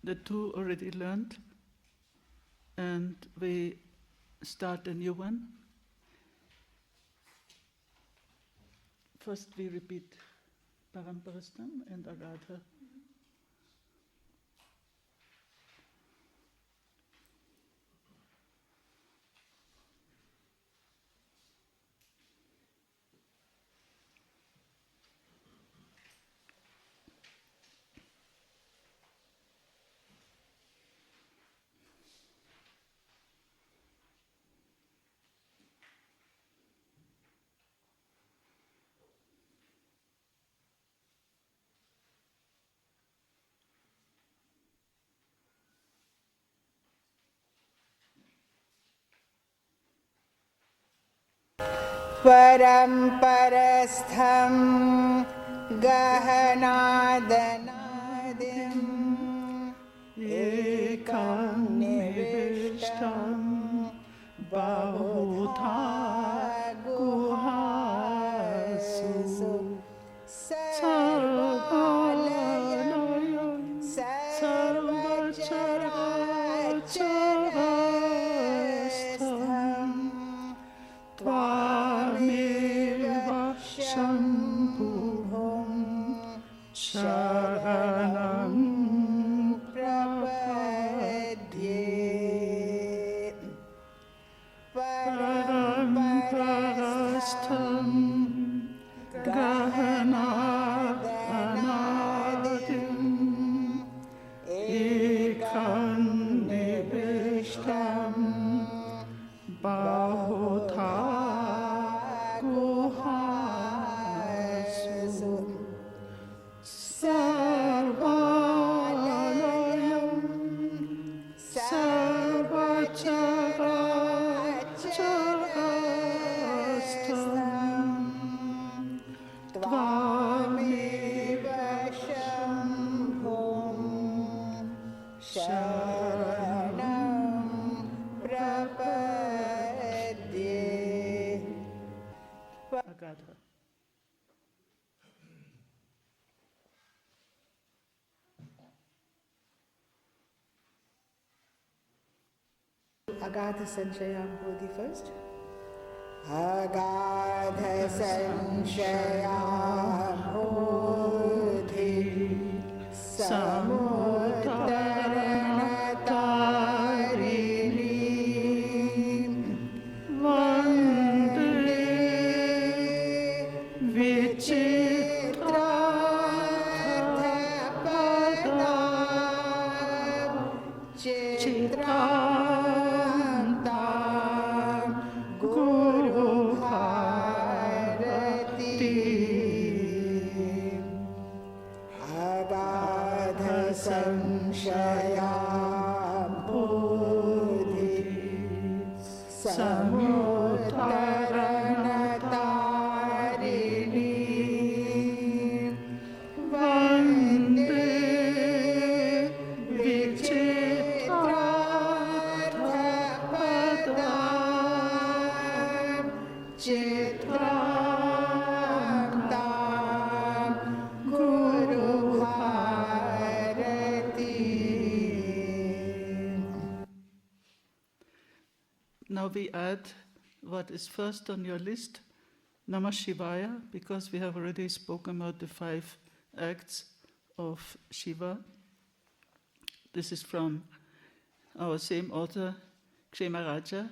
the two already learned, and we start a new one. First we repeat Paramparastam and Agadha. Paramparastham gahanadanadim ekam nivishtam bahudha guhasu sarvalayam sarvacharacharatham Tvameva Shambhuvam Sharanam Prapadye Paramparastham Gahanadanadim Ekam Nivishtam Bahudha Guhasu Sarvalayam Sarvacharacharatham Tvameva Shambhum Sharanam Prapadye. Agadha. Agadha Sanshayam Bodhi first. Agadha Sanshayam Bodhi Samuttaranatarini Vande Vichitrapadam Chitrantam Guru Bharati Agadha Sanshayam Bodhi Samuttaranatarini Vande Vichitrapadam Chitrantam Guru Bharati. Now we add what is first on your list, Namah Shivaya, because we have already spoken about the 5 acts of Shiva. This is from our same author, Kshemaraja,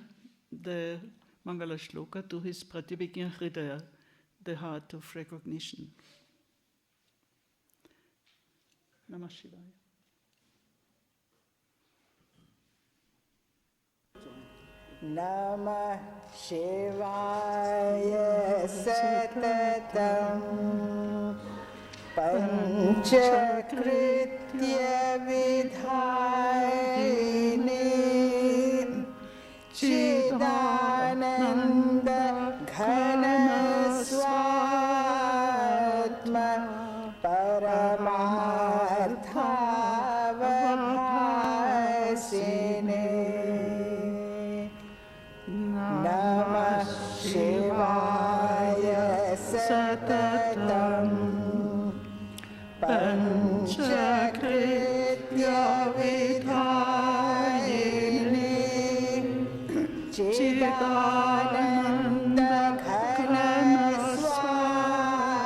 the Mangala Shloka to his Pratibhigya Hridaya, the heart of recognition. Namah Shivaya. Namah Shivaya Satatam Panchakritya Vidhayini Chidananda Ghana Swatma Paramartha Vabhasine Namah Shivaya Satatam Panchakritya vidhayini Chidananda Ghana Swatma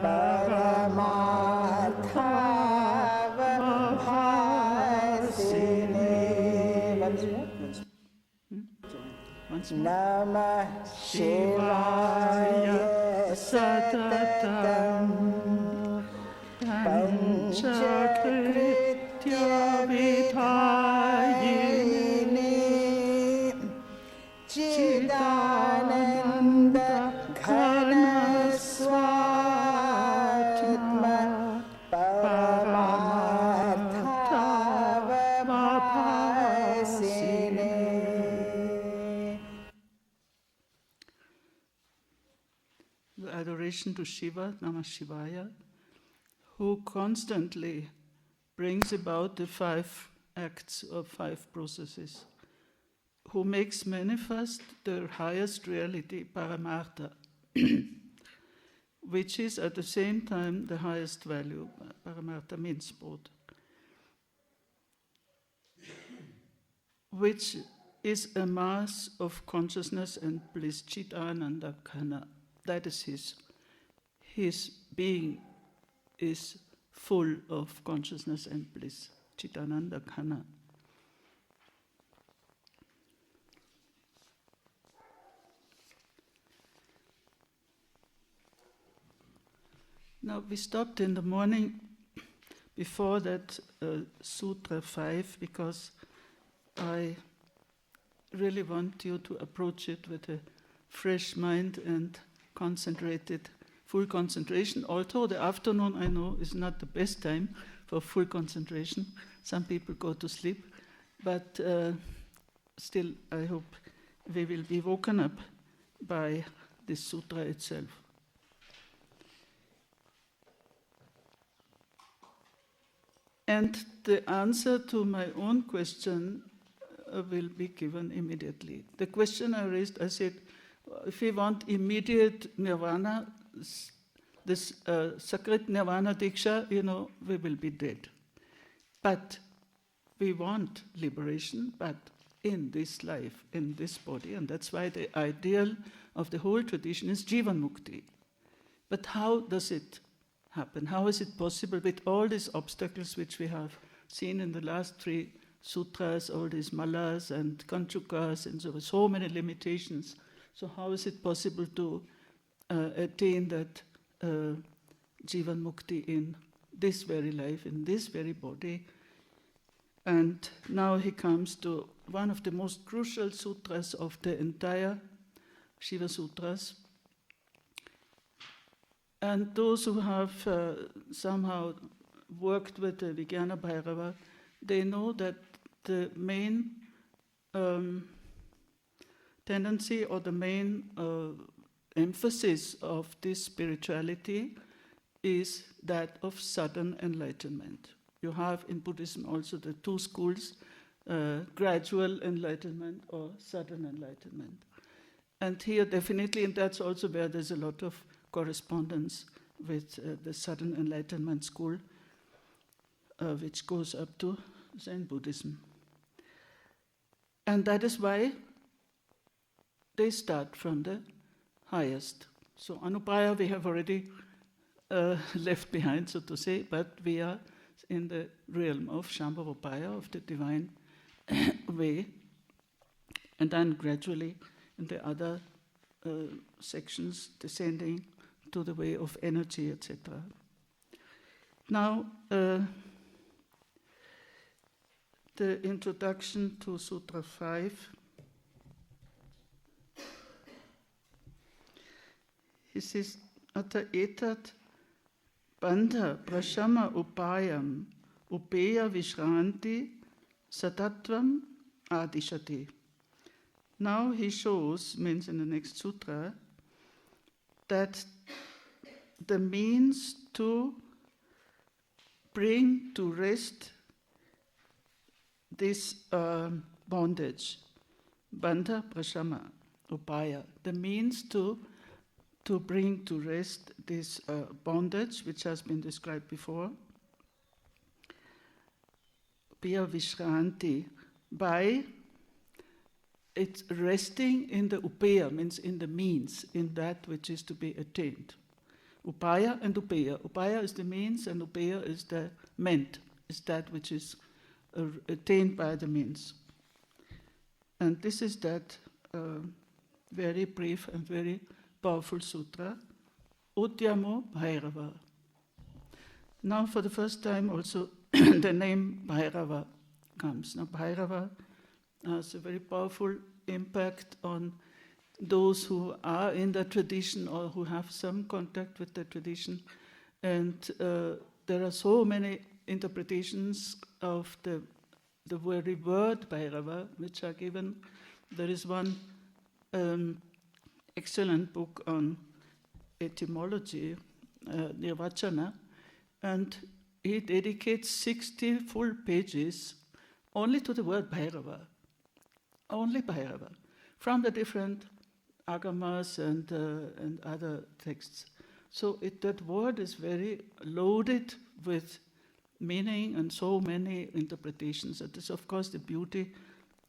Paramartha Vabhasini. Once more. Namah Shivaya Satatam Panchakritya Vidhayini Chidananda Ghana Swatma Paramartha Vabhasini. The adoration to Shiva, Namah Shivaya, who constantly brings about the 5 acts or 5 processes, who makes manifest the highest reality, Paramartha, which is at the same time the highest value. Paramartha means both. Which is a mass of consciousness and bliss, Chidananda Ghana. That is his being is full of consciousness and bliss, Chidananda Ghana. Now we stopped in the morning before that Sutra 5 because I really want you to approach it with a fresh mind and concentrated, full concentration. Although the afternoon, I know, is not the best time for full concentration. Some people go to sleep, but still I hope we will be woken up by this sutra itself. And the answer to my own question will be given immediately. The question I raised, I said, if we want immediate nirvana, this Sakrit Nirvana Diksha, we will be dead. But we want liberation, but in this life, in this body, and that's why the ideal of the whole tradition is Jivan Mukti. But how does it happen? How is it possible with all these obstacles which we have seen in the last 3 sutras, all these malas and kanchukas, and so many limitations? So how is it possible to attain that Jivan Mukti in this very life, in this very body? And now he comes to one of the most crucial sutras of the entire Shiva Sutras. And those who have somehow worked with the Vijnana Bhairava, they know that the main tendency or the main emphasis of this spirituality is that of sudden enlightenment. You have in Buddhism also the 2 schools, gradual enlightenment or sudden enlightenment. And here definitely, and that's also where there's a lot of correspondence with the sudden enlightenment school, which goes up to Zen Buddhism. And that is why they start from the highest. So Anupraya we have already left behind, so to say, but we are in the realm of Shambhavopaya, of the divine way, and then gradually in the other sections descending to the way of energy, etc. Now, the introduction to Sutra 5. He says, Ata etat bandha prashama upayam upeya vishranti satatvam adishati. Now he shows, means in the next sutra, that the means to bring to rest this bondage, bandha prashama upaya, the means to bring to rest this bondage, which has been described before, upaya vishranti, by it's resting in the upaya, means in the means, in that which is to be attained. Upaya and upaya. Upaya is the means and upaya is the meant, is that which is attained by the means. And this is that very brief and very powerful sutra, Udyamo Bhairava. Now for the first time also the name Bhairava comes. Now Bhairava has a very powerful impact on those who are in the tradition or who have some contact with the tradition. And there are so many interpretations of the very word Bhairava which are given. There is one excellent book on etymology, Nirvachana, and he dedicates 60 full pages only to the word Bhairava. Only Bhairava, from the different agamas and other texts. So that word is very loaded with meaning and so many interpretations. That is, of course, the beauty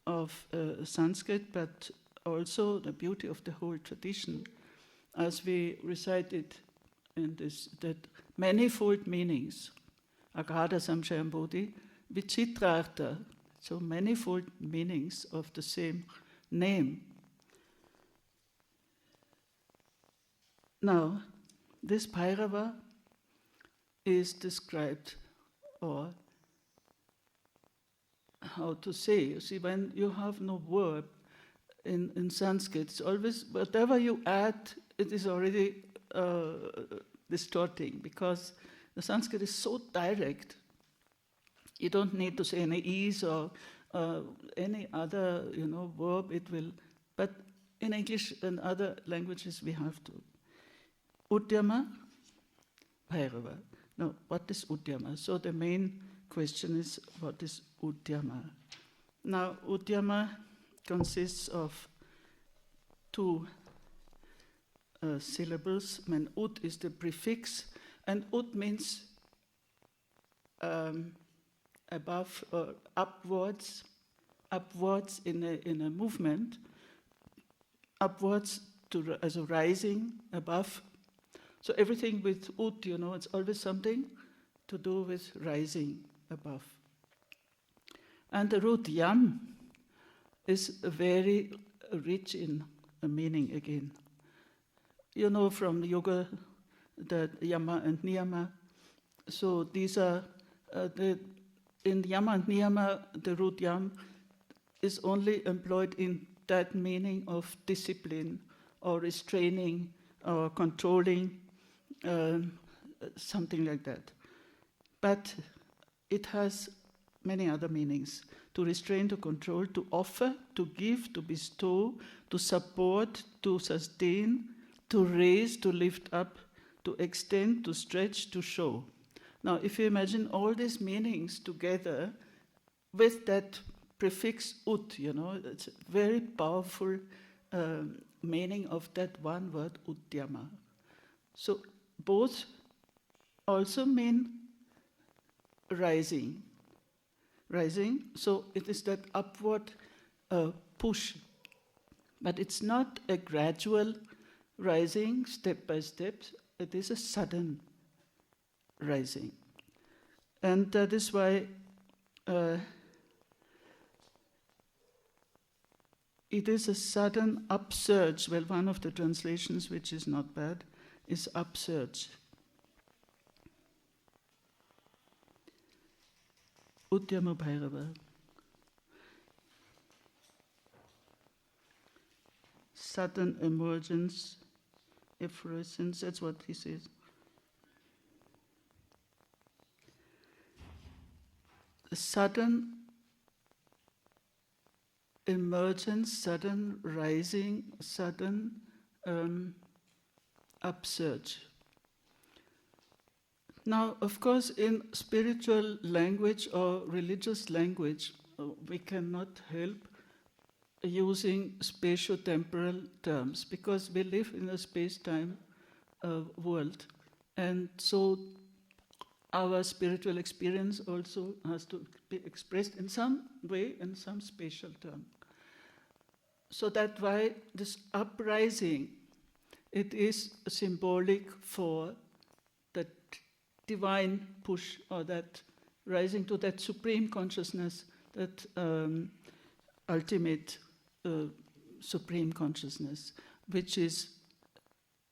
of Sanskrit, but also the beauty of the whole tradition. As we recited in this, that manifold meanings, Aghada Samshayam Bodhi, Vichitrartha, so manifold meanings of the same name. Now, this Bhairava is described, or how to say, you see, when you have no verb in Sanskrit, it's always, whatever you add, it is already distorting, because the Sanskrit is so direct. You don't need to say any is or any other, verb. It will, but in English and other languages we have to. Udyama, Bhairava. Now, what is udyama? So the main question is, what is udyama? Now, udyama consists of two syllables. When ud is the prefix, and ud means above or upwards in a movement, upwards to as a rising, above. So everything with ud, it's always something to do with rising above. And the root yam is very rich in a meaning again. You know from yoga that yama and niyama. So these are in yama and niyama, the root yam is only employed in that meaning of discipline or restraining or controlling, something like that. But it has many other meanings: to restrain, to control, to offer, to give, to bestow, to support, to sustain, to raise, to lift up, to extend, to stretch, to show. Now, if you imagine all these meanings together with that prefix ut, it's a very powerful meaning of that one word, udyama. So both also mean rising. Rising, so it is that upward push. But it's not a gradual rising, step by step. It is a sudden rising. And that is why it is a sudden upsurge. Well, one of the translations, which is not bad, is upsurge. Udyama Bhairava. Sudden emergence, efflorescence, that's what he says. Sudden emergence, sudden rising, sudden upsurge. Now, of course, in spiritual language or religious language, we cannot help using spatio-temporal terms because we live in a space-time world. And so our spiritual experience also has to be expressed in some way, in some spatial term. So that's why this uprising, it is symbolic for that divine push, or that rising to that supreme consciousness, that ultimate supreme consciousness, which is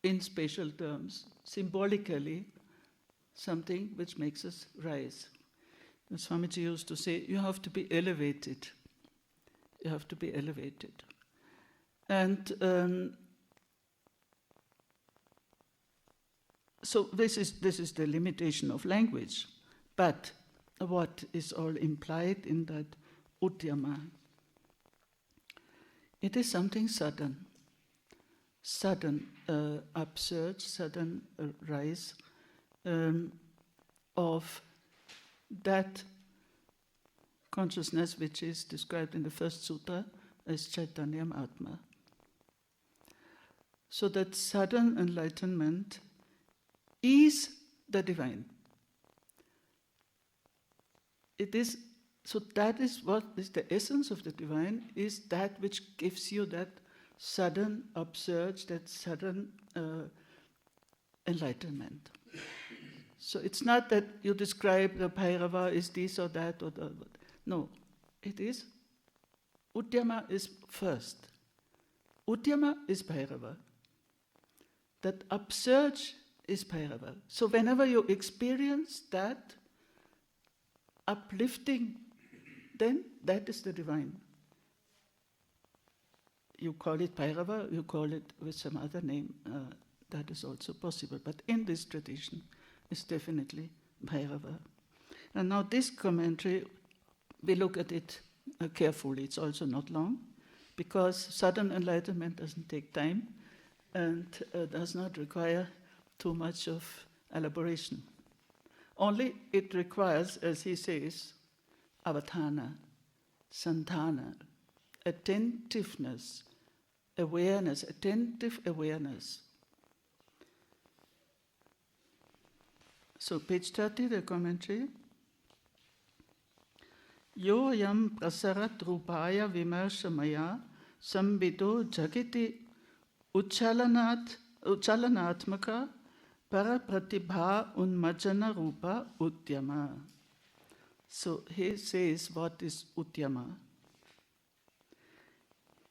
in spatial terms, symbolically, something which makes us rise. And Swamiji used to say, you have to be elevated. You have to be elevated. And so this is the limitation of language. But what is all implied in that udyama? It is something sudden upsurge, sudden rise of that consciousness which is described in the first sutra as Chaitanyam Atma. So that sudden enlightenment is the divine. It is, so that is what is the essence of the divine, is that which gives you that sudden upsurge, that sudden enlightenment. So it's not that you describe the Bhairava is this or that or that. No, it is, udyama is first. Udyama is Bhairava. That upsurge is Bhairava. So whenever you experience that uplifting, then that is the divine. You call it Bhairava, you call it with some other name, that is also possible. But in this tradition, it's definitely Bhairava. And now this commentary, we look at it carefully. It's also not long, because sudden enlightenment doesn't take time and does not require too much of elaboration. Only it requires, as he says, avatana, santana, attentiveness, awareness, attentive awareness. So page 30, the commentary. Yo yam prasarat rupaya vimershamaya sambido jagiti uchalanatmaka parapratibha unmajana rupa udyama. So he says, what is udyama?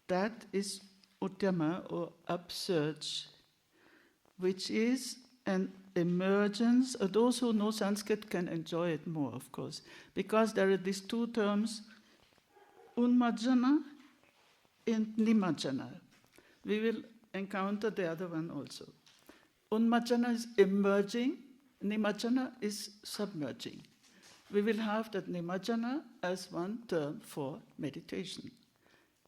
That is udyama, or upsurge, which is an emergence. Those who know Sanskrit can enjoy it more, of course, because there are these two terms, unmajjana and nimajjana. We will encounter the other one also. Unmajjana is emerging, nimajjana is submerging. We will have that nimajjana as one term for meditation.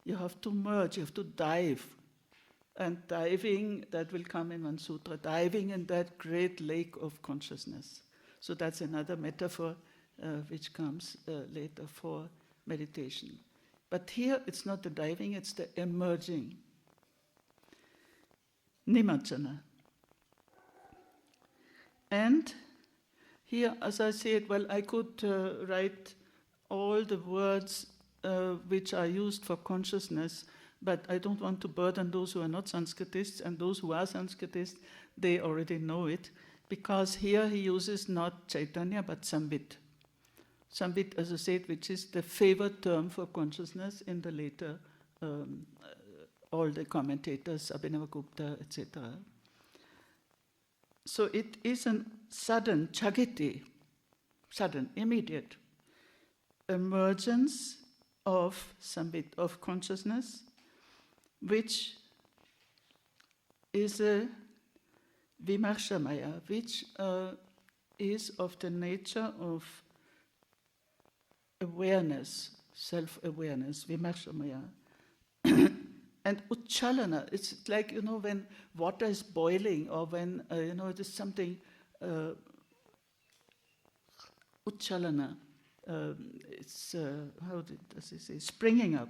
You have to merge, you have to dive. And diving, that will come in one sutra, diving in that great lake of consciousness. So that's another metaphor which comes later for meditation. But here it's not the diving, it's the emerging. Nimajjana. And here, as I said, well, I could write all the words which are used for consciousness, but I don't want to burden those who are not Sanskritists, and those who are Sanskritists, they already know it, because here he uses not Chaitanya, but Sambit. Sambit, as I said, which is the favored term for consciousness in the later, all the commentators, Abhinavagupta, etc. So it is a sudden, chagiti, sudden, immediate emergence of Sambit, of consciousness, which is a vimarshamaya, which is of the nature of awareness, self-awareness, vimarshamaya. And uchalana, it's like, when water is boiling, or when, it is something, uchalana, it's, how does he say, springing up,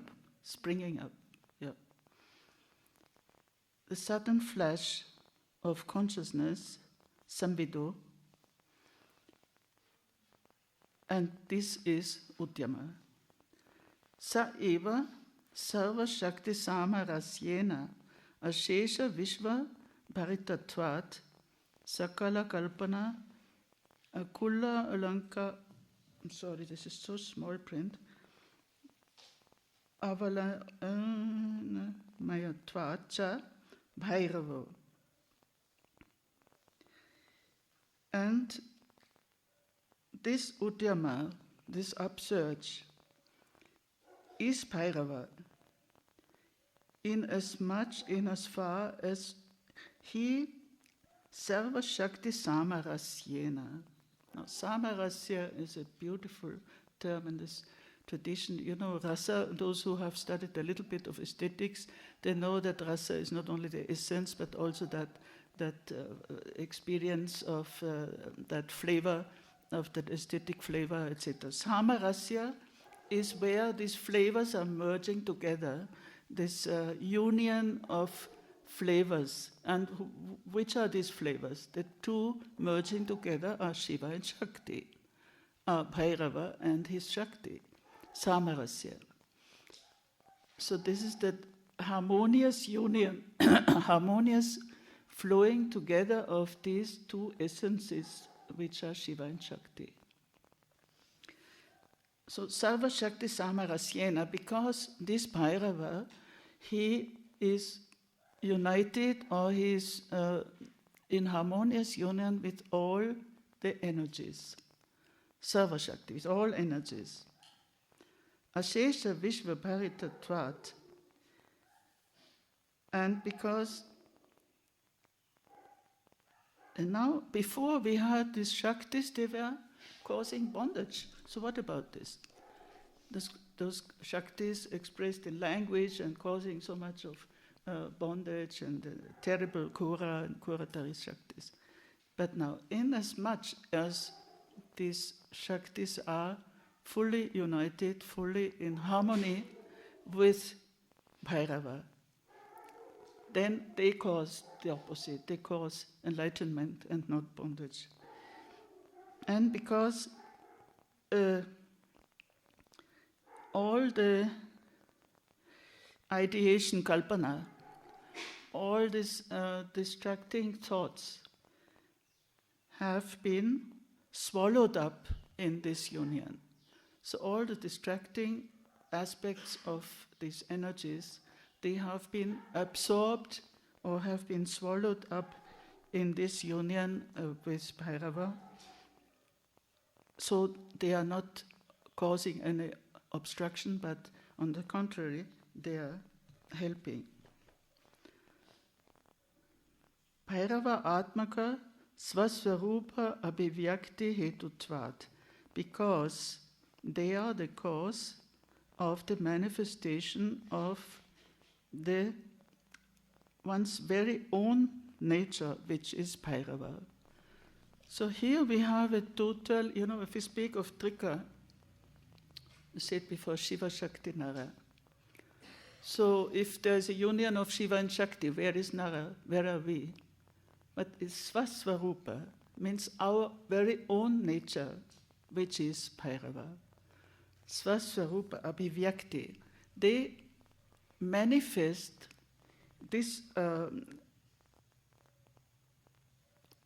yeah. The sudden flash of consciousness, sambido, And this is udyama. Sa eva sarva shakti samarasyena ashesha vishva bharitatvat sakala kalpana akulla alanka. I'm sorry, this is so small print. Avala mayatvacha bhairavo. And this udyama, this upsurge, is Bhairava in as far as he Sarva Shakti Samarasyena. Now, Samarasya is a beautiful term in this tradition. You know, rasa, those who have studied a little bit of aesthetics, they know that rasa is not only the essence, but also that experience of that flavor, of that aesthetic flavor, etc. Samarasya is where these flavors are merging together, this union of flavors. And which are these flavors? The two merging together are Shiva and Shakti, Bhairava and his Shakti, Samarasya. So this is that harmonious union, harmonious flowing together of these two essences, which are Shiva and Shakti. So Sarva Shakti Samarasyena, because this Bhairava, he is united, or he is in harmonious union with all the energies. Sarva Shakti, with all energies. Ashesha Vishva Bharitatvat. And because, and now, before we had these Shaktis, they were causing bondage. So what about this? Those Shaktis expressed in language and causing so much of bondage and terrible Kura and Kuratari Shaktis. But now, inasmuch as these Shaktis are fully united, fully in harmony with Bhairava, then they cause the opposite. They cause enlightenment and not bondage. And because all the ideation, kalpana, all these distracting thoughts have been swallowed up in this union. So all the distracting aspects of these energies, they have been absorbed or have been swallowed up in this union with Bhairava. So they are not causing any obstruction, but on the contrary, they are helping. Bhairava Atmaka Svasvarupa Abhivyakti Hetutvat, because they are the cause of the manifestation of the one's very own nature, which is Bhairava. So here we have a total, if we speak of Trika, we said before Shiva, Shakti, Nara. So if there's a union of Shiva and Shakti, where is Nara? Where are we? But it's Svasvarupa, means our very own nature, which is Bhairava. Svasvarupa Abhivyakti. They manifest this,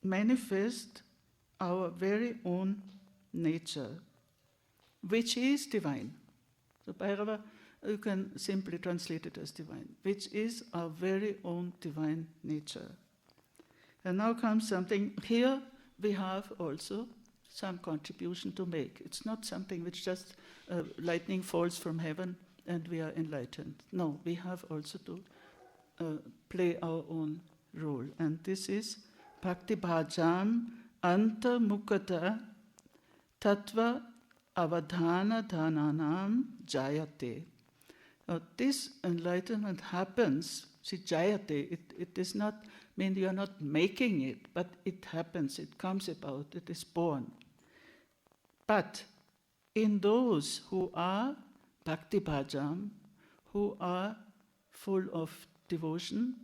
manifest our very own nature, which is divine. So Bhairava, you can simply translate it as divine, which is our very own divine nature. And now comes something, here we have also some contribution to make. It's not something which just lightning falls from heaven and we are enlightened. No, we have also to play our own role. And this is Bhakti Bhajam Anta Mukata Tattva Avadhana Dhananam Jayate. This enlightenment happens, Jayate, it does not mean you are not making it, but it happens, it comes about, it is born. But in those who are Bhakti Bhajam, who are full of devotion,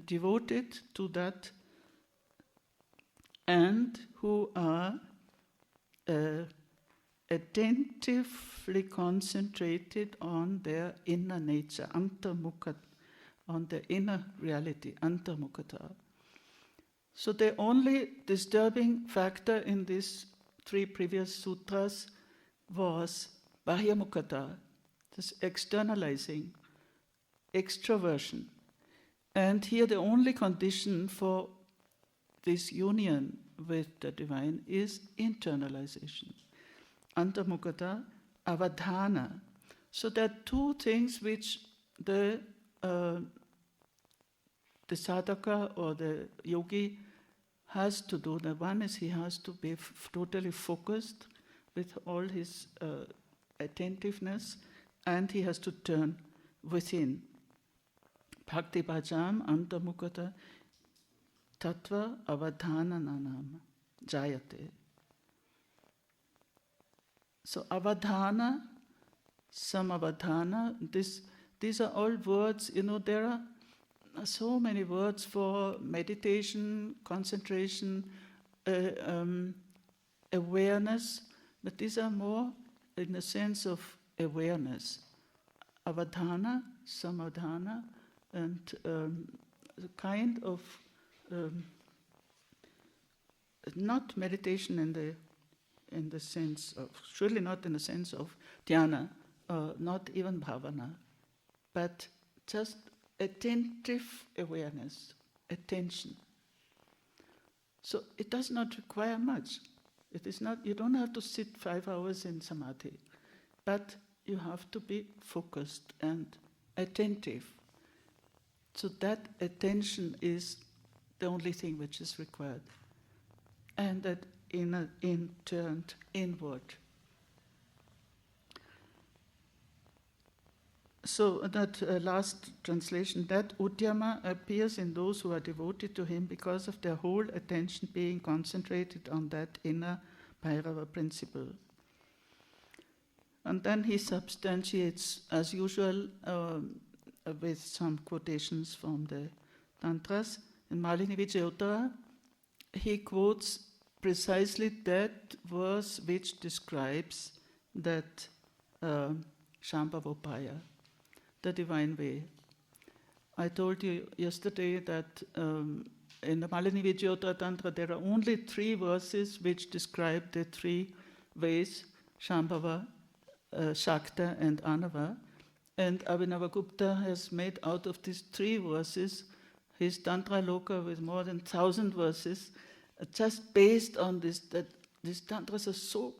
devoted to that, and who are attentively concentrated on their inner nature, antarmukha, on their inner reality, antarmukhata. So the only disturbing factor in these 3 previous sutras was bahyamukhata, this externalizing, extroversion. And here the only condition for this union with the divine is internalization. Antarmukhata, avadhana. So there are 2 things which the sadhaka or the yogi has to do. The one is he has to be totally focused with all his attentiveness, and he has to turn within. Bhakti bhajam antarmukhata tattva avadhananam jayate. So avadhana, samavadhana, these are all words, there are so many words for meditation, concentration, awareness, but these are more in the sense of awareness. Avadhana, samadhana, and the kind of not meditation in the sense of, surely not in the sense of dhyana, not even bhavana, but just attentive awareness, attention. So it does not require much. It is not, you don't have to sit 5 hours in samadhi, but you have to be focused and attentive. So that attention is the only thing which is required. And that turned inward. So that last translation, that udyama appears in those who are devoted to him because of their whole attention being concentrated on that inner Bhairava principle. And then he substantiates, as usual, with some quotations from the Tantras. In Malini Vijayotara, he quotes precisely that verse which describes that Shambhavopaya, the divine way. I told you yesterday that in the Malini Vijayotara Tantra there are only 3 verses which describe the 3 ways, Shambhava, Shakta and Anava. And Abhinavagupta has made out of these 3 verses his Tantra Loka with more than 1,000 verses, just based on this, that these Tantras are so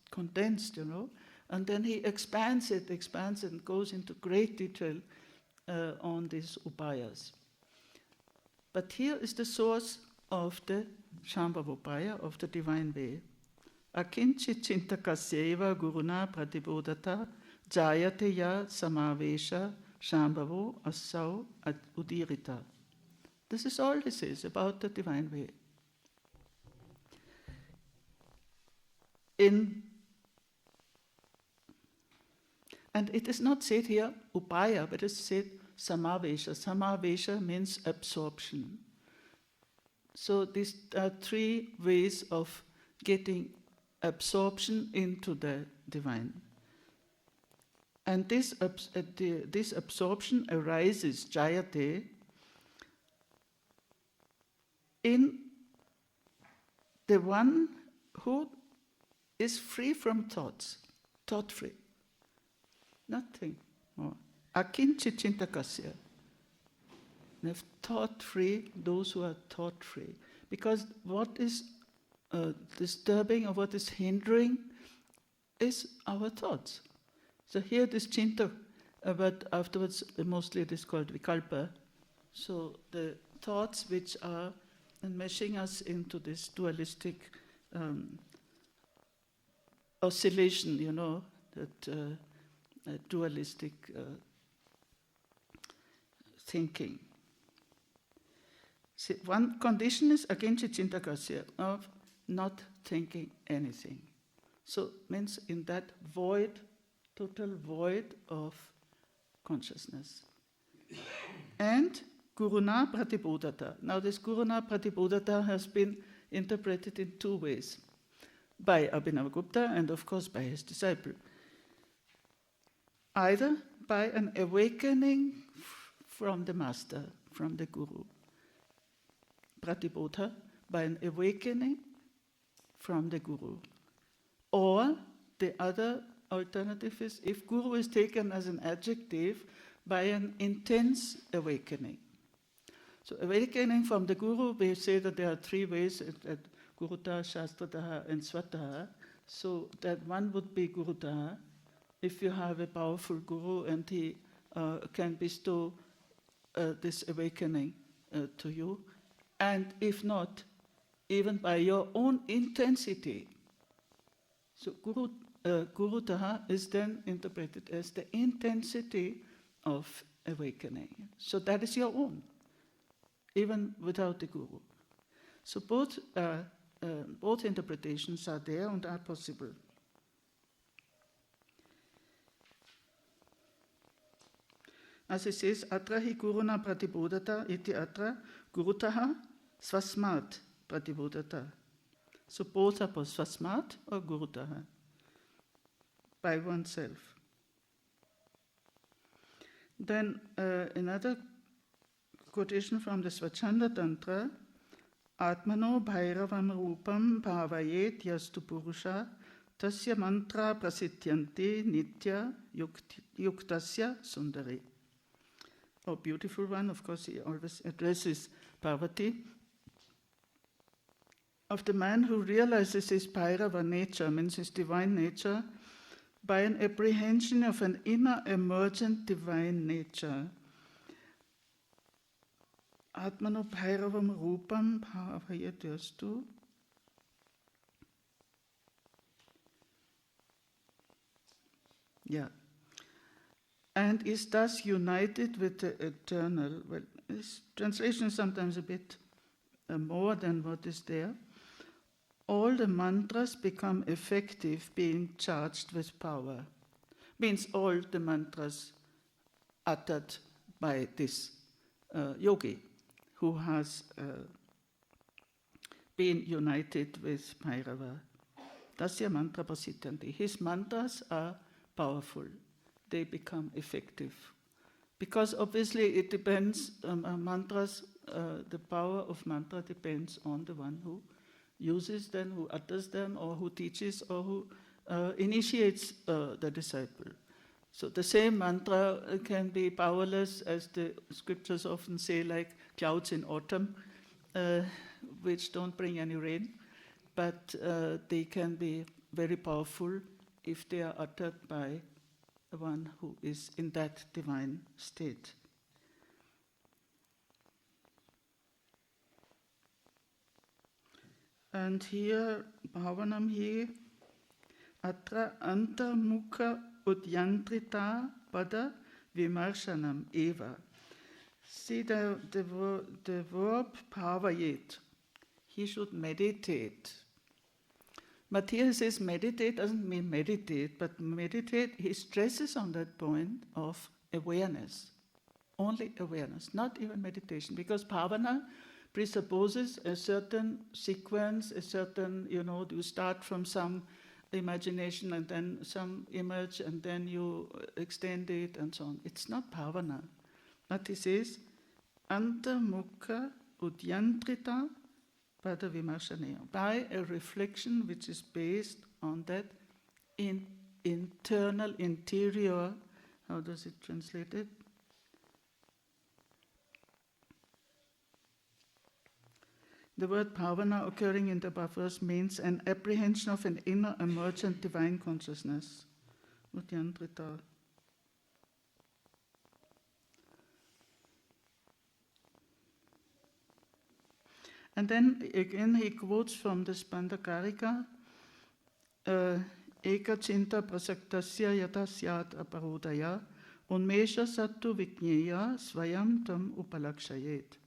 condensed, and then he expands it and goes into great detail on these upayas. But here is the source of the Shambhavopaya, of the divine way. Akinchit chintakasyeva guruna pratibodhata jayate ya samavesha shambhavo asau udirita. This is all he says about the divine way. And it is not said here upaya, but it is said samavesha. Samavesha means absorption. So these are 3 ways of getting absorption into the divine. And this absorption arises, jayate, in the one who is free from thoughts, thought-free. Nothing more. Akinchit chintakasya. Thought-free, those who are thought-free. Because what is disturbing or what is hindering is our thoughts. So here this chinta, but afterwards mostly it is called vikalpa. So the thoughts which are enmeshing us into this dualistic oscillation, that dualistic thinking. See, one condition is akinchit chintakasya, of not thinking anything. So means in that void, total void of consciousness. And Guruna Pratibodhata. Now this Guruna Pratibodhata has been interpreted in 2 ways. by Abhinavagupta and of course by his disciple. Either by an awakening from the master, from the guru, pratibodha, by an awakening from the guru. Or the other alternative is, if guru is taken as an adjective, by an intense awakening. So awakening from the guru, we say that there are three ways, at Gurutaha, Shastrataha and Swataha. So that one would be Gurutaha, if you have a powerful guru and he can bestow this awakening to you. And if not, even by your own intensity. So Gurutaha is then interpreted as the intensity of awakening. So that is your own, even without the guru. So both interpretations are there and are possible. As it says, atra hi guruna pratibodhata iti atra gurutaha swasmat pratibodhata. So both are swasmat or gurutaha, by oneself. Then another quotation from the Swachanda Tantra, Atmano bhairavam rupam bhavayet yastu purusha tasya mantra prasityanti nitya yuktasya sundari. Oh, beautiful one, of course, he always addresses Parvati. Of the man who realizes his Bhairava nature, means his divine nature, by an apprehension of an inner emergent divine nature. Atmano bhairavam rupam bhavayet yastu. Yeah. And is thus united with the eternal. Well, this translation is sometimes a bit more than what is there. All the mantras become effective being charged with power. Means all the mantras uttered by this yogi who has been united with Bhairava. Tasya mantra prasityanti. His mantras are powerful. They become effective. Because obviously it depends, mantras, the power of mantra depends on the one who uses them, who utters them, or who teaches, or who initiates the disciple. So the same mantra can be powerless, as the scriptures often say, like clouds in autumn, which don't bring any rain, but they can be very powerful if they are uttered by one who is in that divine state. And here, bhavanam hi atra antamukha udyantrita pada vimarshanam eva. See the verb bhavayet. He should meditate. But here he says meditate doesn't mean meditate, but meditate, he stresses on that point of awareness. Only awareness, not even meditation. Because bhavana presupposes a certain sequence, a certain, you start from some imagination and then some image and then you extend it and so on. It's not bhavana. But he says, antamukha udyantrita pada vimarshanaya, by a reflection which is based on that internal, interior, how does it translate it? The word bhavana occurring in the above verse means an apprehension of an inner emergent divine consciousness. Udyantrita. And then again he quotes from the Spandakarika, Eka chinta prasaktasya yata syat aparodaya, unmesha sattu vikneya svayam tam upalakshayet.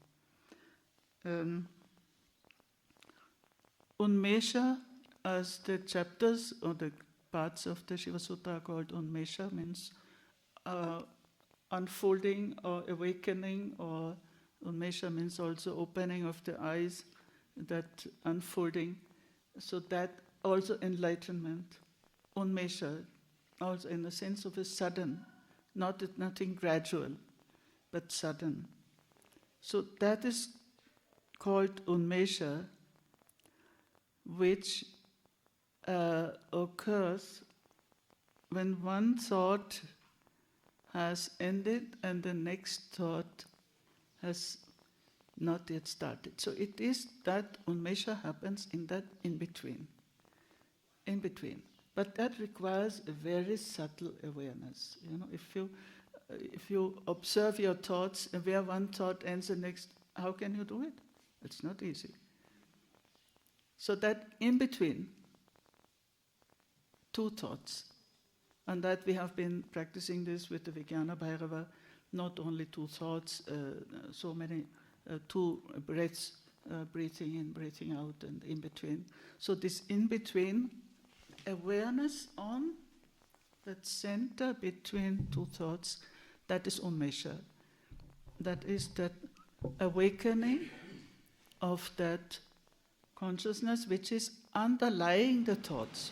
Unmesha, as the chapters or the parts of the Shiva Sutra are called Unmesha, means unfolding or awakening, or Unmesha means also opening of the eyes, that unfolding. So that also enlightenment, unmesha, also in the sense of a sudden, nothing gradual, but sudden. So that is called unmesha, which occurs when one thought has ended and the next thought has not yet started. So it is that unmesha happens in that in between. But that requires a very subtle awareness. If you observe your thoughts, and where one thought ends, the next, how can you do it? It's not easy. So that in between two thoughts, and that we have been practicing this with the Vijnana Bhairava, not only two thoughts, so many, two breaths, breathing in, breathing out, and in between. So this in between, awareness on that center between two thoughts, that is unmesha. That is that awakening of that consciousness which is underlying the thoughts.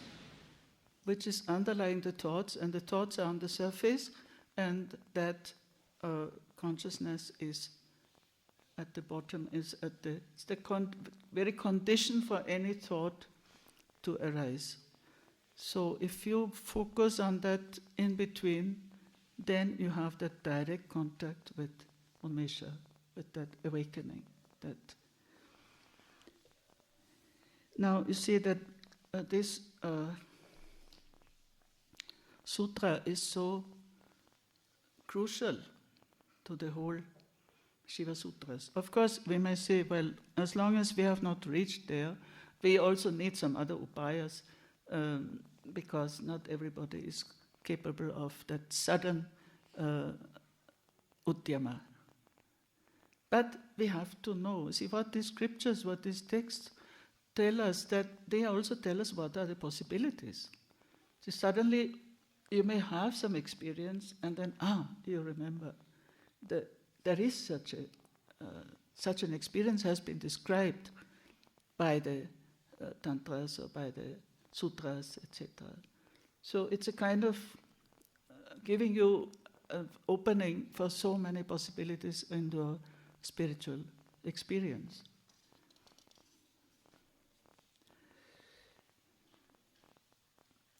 And the thoughts are on the surface, and that consciousness is at the bottom, it's the very condition for any thought to arise. So if you focus on that in between, then you have that direct contact with unmesha, with that awakening. Now you see that this sutra is so crucial to the whole Shiva Sutras. Of course, we may say, well, as long as we have not reached there, we also need some other upayas, because not everybody is capable of that sudden udyama. But we have to know, see what these scriptures, what these texts tell us, that they also tell us what are the possibilities. So suddenly you may have some experience and then, you remember that there is such an experience has been described by the tantras or by the sutras, etc. So it's a kind of giving you an opening for so many possibilities in your spiritual experience.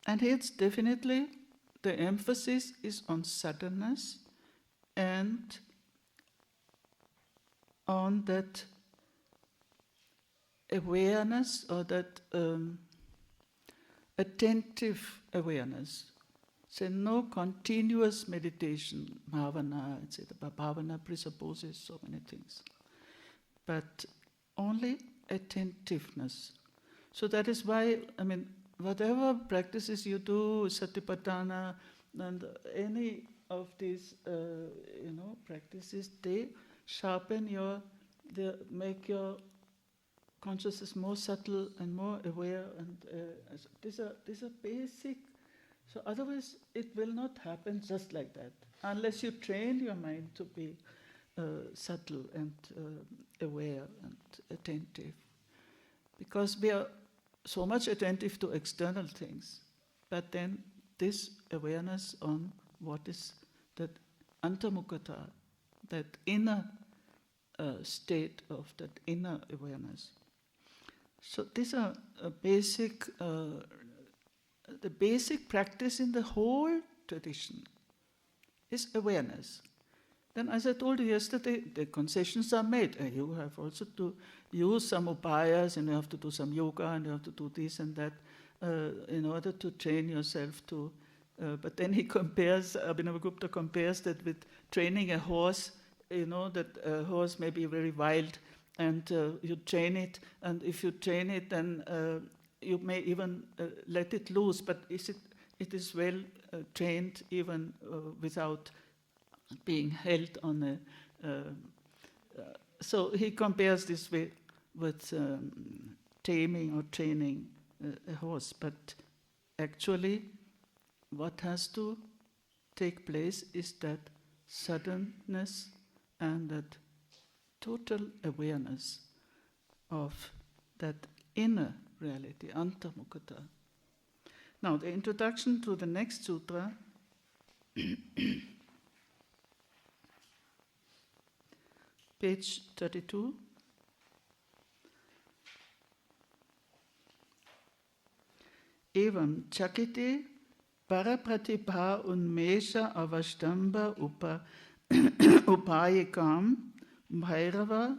And here it's definitely the emphasis is on suddenness and on that awareness, or that attentive awareness. So no continuous meditation, bhavana, etc. Bhavana presupposes so many things. But only attentiveness. So that is why, whatever practices you do, satipatthana, and any of these, practices, they sharpen they make your consciousness more subtle and more aware, and these are basic. So otherwise, it will not happen just like that, unless you train your mind to be subtle and aware and attentive. Because we are so much attentive to external things, but then this awareness on what is that antamukata, that inner state of that inner awareness. So these are the basic practice in the whole tradition is awareness. Then, as I told you yesterday, the concessions are made. You have also to use some upayas, and you have to do some yoga, and you have to do this and that in order to train yourself to. But then Abhinavagupta compares that with training a horse. That a horse may be very wild, and you train it, and if you train it, then you may even let it loose, but it is well trained even without being held on so he compares this with taming or training a horse. But actually what has to take place is that suddenness and that total awareness of that inner reality, antamukata. Now, the introduction to the next sutra page 32. Evam chakite parapratibha unmesha avashtamba upayikam bhairava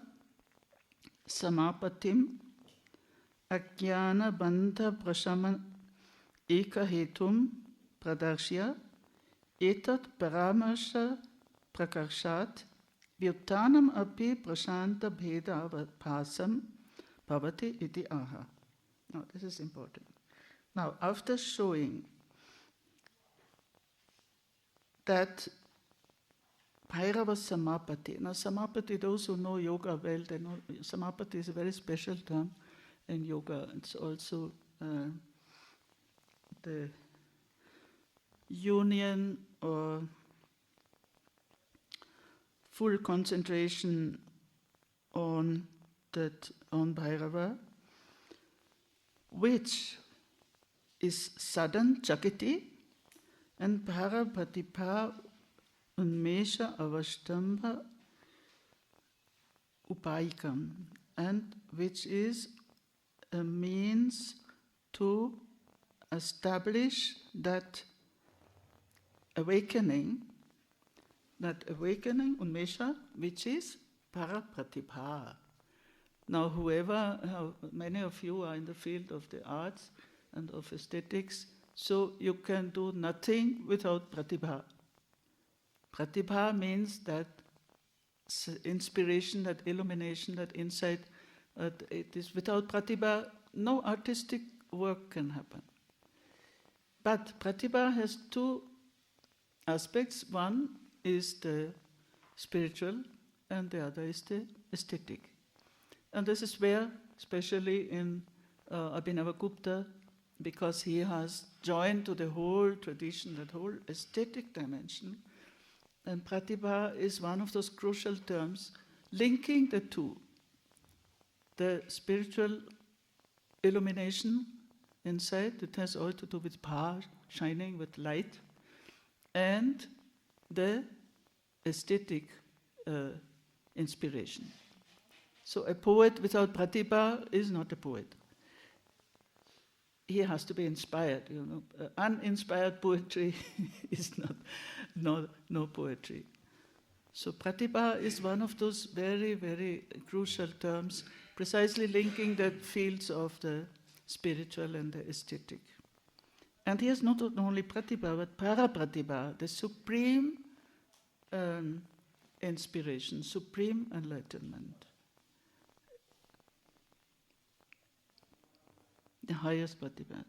samapatim ajnana bandha prashama ekahetum pradarshya etat paramasha prakarshat vyutanam api prashanta bheda bhasam bhavati iti aha. Now, this is important. Now, after showing that Bhairava Samapati, now Samapati, those who know yoga well, they know Samapati is a very special term in yoga. It's also the union or full concentration on Bhairava, which is sudden chakiti and parapatipa unmesha avashtamba upayikam, and which is a means to establish that awakening, unmesha, which is parapratibha. Now, many of you are in the field of the arts and of aesthetics, so you can do nothing without pratibha. Pratibha means that inspiration, that illumination, that insight. It is without pratibha, no artistic work can happen. But pratibha has two aspects. One is the spiritual, and the other is the aesthetic. And this is where, especially in Abhinavagupta, because he has joined to the whole tradition, that whole aesthetic dimension, and pratibha is one of those crucial terms linking the two. The spiritual illumination inside, it has all to do with power, shining with light, and the aesthetic inspiration. So a poet without pratibha is not a poet. He has to be inspired, uninspired poetry is no poetry. So pratibha is one of those very, very crucial terms, precisely linking the fields of the spiritual and the aesthetic. And he has not only pratibha, but parapratibha, the supreme inspiration, supreme enlightenment. The highest pratibha,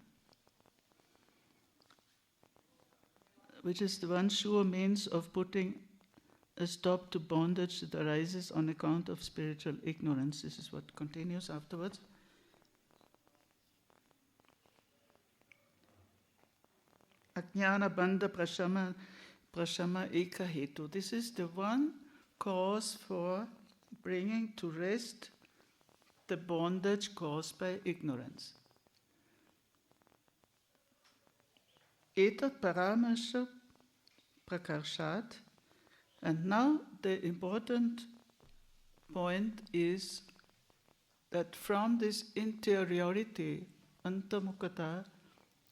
which is the one sure means of putting a stop to bondage that arises on account of spiritual ignorance. This is what continues afterwards. Ajnana bandha prashama eka hetu. This is the one cause for bringing to rest the bondage caused by ignorance. Etat paramasha prakarshat. And now the important point is that from this interiority, antamukata,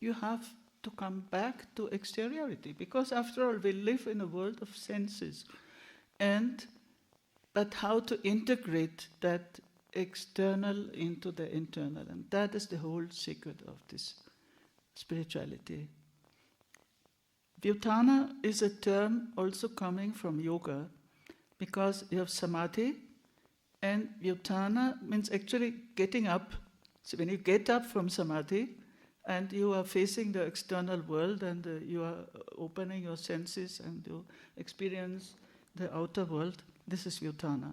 you have to come back to exteriority, because after all we live in a world of senses. But how to integrate that external into the internal, and that is the whole secret of this spirituality. Vyutana is a term also coming from yoga, because you have samadhi, and vyutana means actually getting up. So when you get up from samadhi, and you are facing the external world, and you are opening your senses, and you experience the outer world, this is vyutana.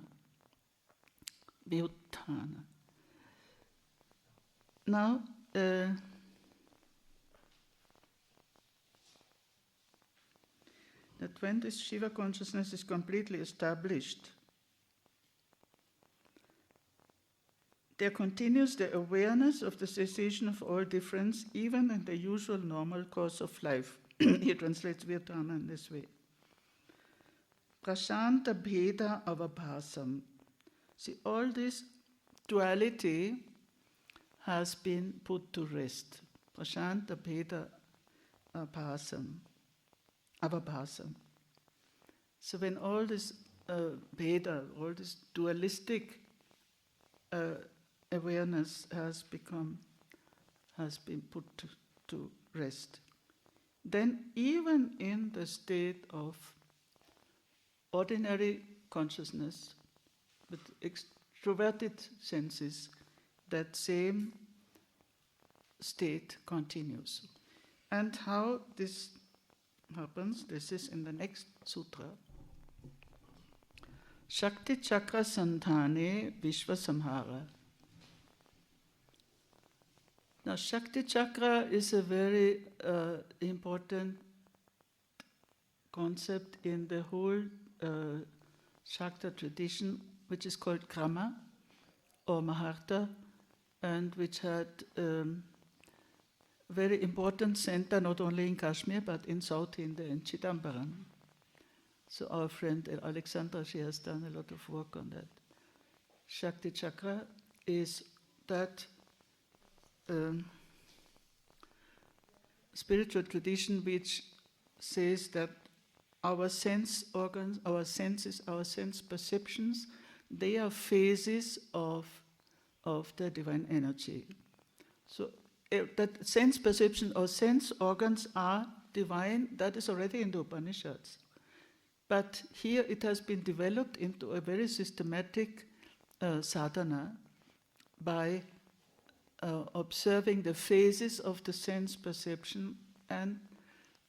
Vyutana. Now, that when this Shiva consciousness is completely established, there continues the awareness of the cessation of all difference, even in the usual normal course of life. He translates Virtana in this way. Prashanta Bheda Avabhasam. See, all this duality has been put to rest. Prashanta Bheda Avabhasam. So when all this Bheda, all this dualistic awareness has been put to rest, then even in the state of ordinary consciousness with extroverted senses, that same state continues. And how this happens, this is in the next sutra. Shakti Chakra Sandhane Vishva Samhara. Now, Shakti Chakra is a very important concept in the whole Shakta tradition, which is called Krama or Maharta, and which had very important center not only in Kashmir but in South India, in Chidambaram. So our friend Alexandra, she has done a lot of work on that. Shakti Chakra is that spiritual tradition which says that our sense organs, our senses, our sense perceptions, they are phases of the divine energy. So that sense perception or sense organs are divine, that is already in the Upanishads. But here it has been developed into a very systematic sadhana by observing the phases of the sense perception and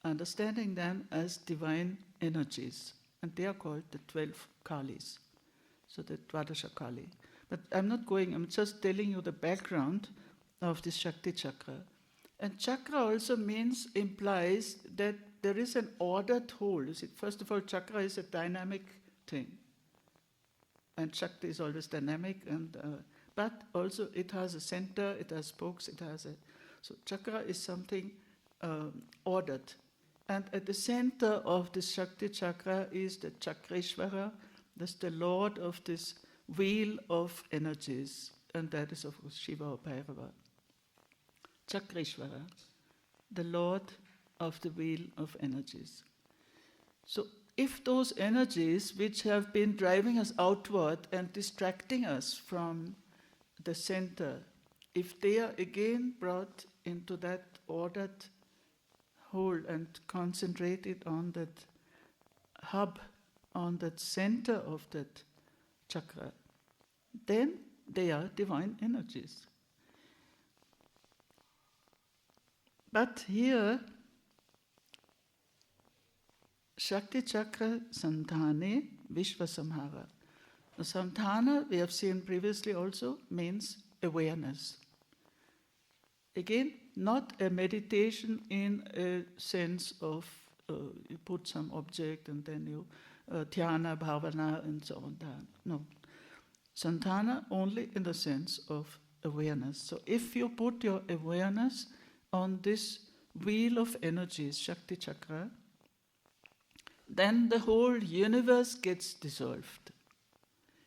understanding them as divine energies. And they are called the 12 Kalis, so the Dvadasha Kali. But I'm just telling you the background of this Shakti Chakra. And chakra also implies that there is an ordered whole. You see, first of all, chakra is a dynamic thing. And Shakti is always dynamic, but also it has a center, it has spokes, so chakra is something ordered. And at the center of the Shakti Chakra is the Chakreshvara, that's the Lord of this wheel of energies, and that is of course Shiva or Bhairava. Chakreshvara, the Lord of the wheel of energies. So if those energies which have been driving us outward and distracting us from the center, if they are again brought into that ordered whole and concentrated on that hub, on that center of that chakra, then they are divine energies. But here, Shakti Chakra Sandhane Vishva Samhara. The Sandhana, we have seen previously also, means awareness. Again, not a meditation in a sense of you put some object and then you dhyana, bhavana and so on. No. Sandhana only in the sense of awareness. So if you put your awareness on this wheel of energies, Shakti Chakra, then the whole universe gets dissolved.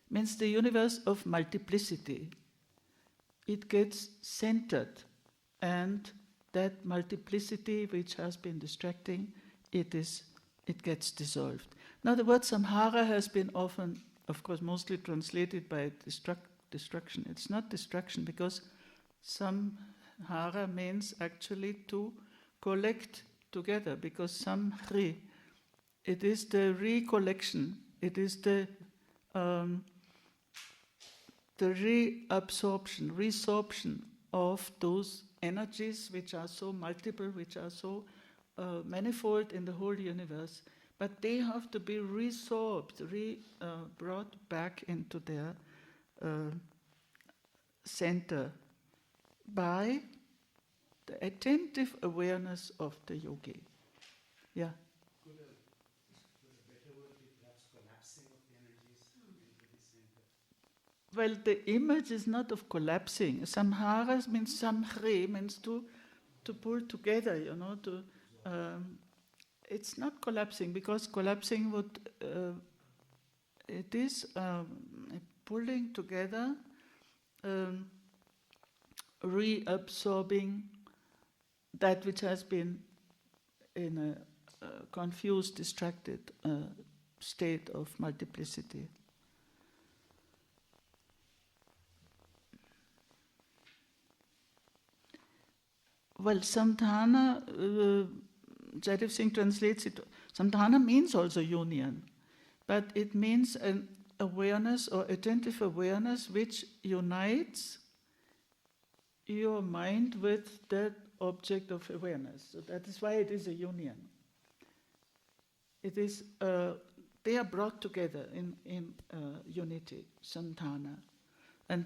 Means the universe of multiplicity. It gets centered, and that multiplicity which has been distracting, it gets dissolved. Now the word samhara has been often, of course, mostly translated by destruction. It's not destruction because samhara means actually to collect together, because samhri, it is the recollection, it is the resorption of those energies which are so multiple, which are so manifold in the whole universe, but they have to be resorbed, brought back into their center by the attentive awareness of the yogi. Yeah. Could a better word be perhaps collapsing of the energies into the center? well, the image is not of collapsing. Samhara means samhre, means to pull together, it's not collapsing, because collapsing would, it is pulling together, reabsorbing that which has been in a confused, distracted state of multiplicity. Well, samdhana, Jaidev Singh translates it, samdhana means also union, but it means an awareness or attentive awareness which unites your mind with that object of awareness. So that is why it is a union. It is, they are brought together in unity, samdhana. And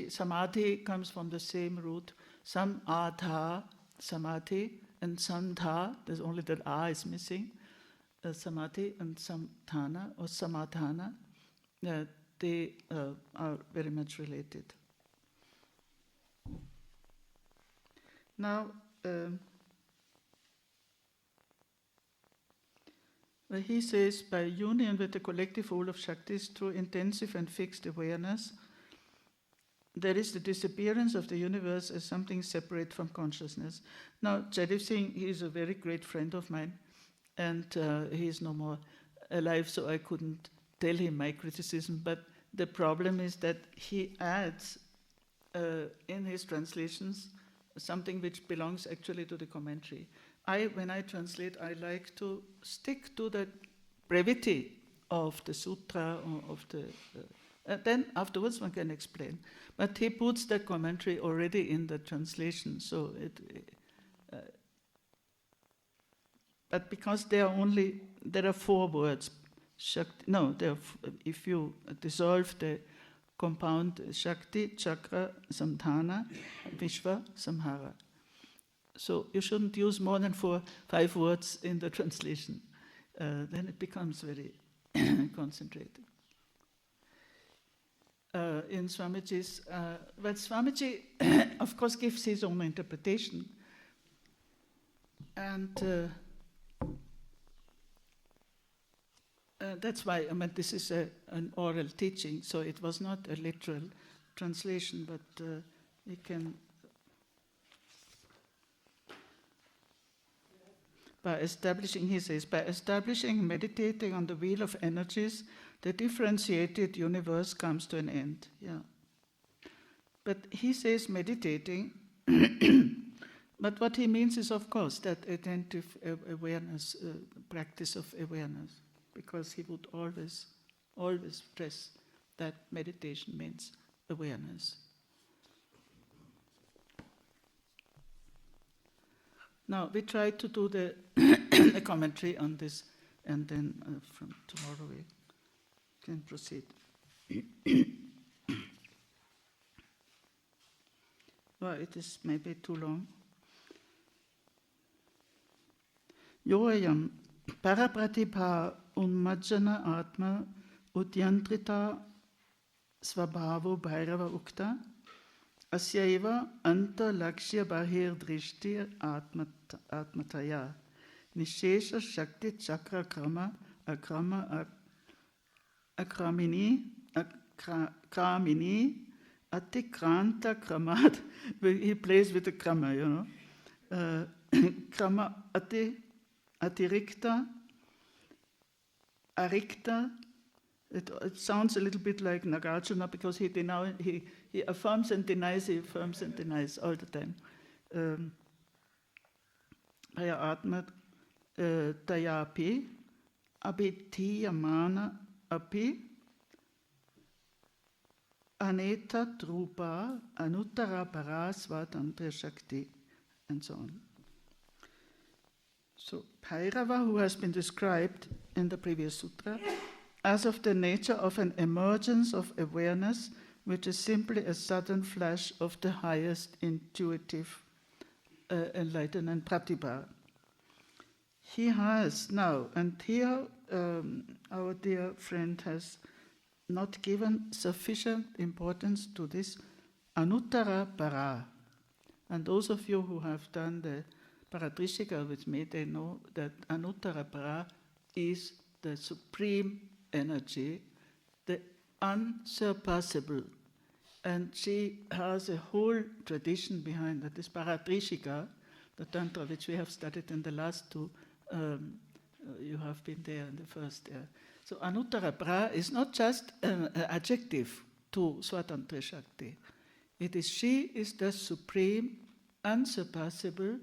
samadhi comes from the same root, samadha, samadhi, and samdha, there's only that a is missing, samadhi and samdhana or samadhana, they are very much related. Now, he says, by union with the collective whole of Shaktis through intensive and fixed awareness, there is the disappearance of the universe as something separate from consciousness. Now, Jaidev Singh, he is a very great friend of mine, and he is no more alive, so I couldn't tell him my criticism, but the problem is that he adds in his translations something which belongs actually to the commentary. When I translate, I like to stick to the brevity of the sutra or of the... then afterwards one can explain. But he puts the commentary already in the translation, so but because there are 4 words, shakti, if you dissolve the compound shakti, chakra, samdhana, vishva, samhara. So you shouldn't use more than 5 words in the translation. Then it becomes very concentrated. In Swamiji's, Swamiji, of course, gives his own interpretation, and that's why this is an oral teaching, so it was not a literal translation, but you can. He says, by establishing, meditating on the wheel of energies, the differentiated universe comes to an end. Yeah. But he says meditating, but what he means is, of course, that attentive awareness, practice of awareness, because he would always stress that meditation means awareness. Now, we try to do the commentary on this, and then from tomorrow we can proceed. Well, it is maybe too long. Yoyam parapratibha unmajjana atma udyantrita svabhavo bhairava ukta asyaiva anta lakshya bahir drishtir atmataya nishesha shakti chakra krama akrama akramini atikranta kramat. He plays with the krama, krama atirikta arikta. It sounds a little bit like Nagarjuna, because he affirms and denies, he affirms and denies all the time. Aya atma tayapi abhitiyamana api aneta trupa anuttara parasvatantra shakti, and so on. So Bhairava, who has been described in the previous sutra as of the nature of an emergence of awareness, which is simply a sudden flash of the highest intuitive enlightenment pratibha. He has now, and here our dear friend has not given sufficient importance to this Anuttara Para. And those of you who have done the Paradrishika with me, they know that Anuttara Para is the supreme energy, the unsurpassable. And she has a whole tradition behind that. This Paradrishika, the Tantra which we have studied in the last two, you have been there in the first. So Anuttara Pra is not just an adjective to Swatantra Shakti. She is the supreme, unsurpassable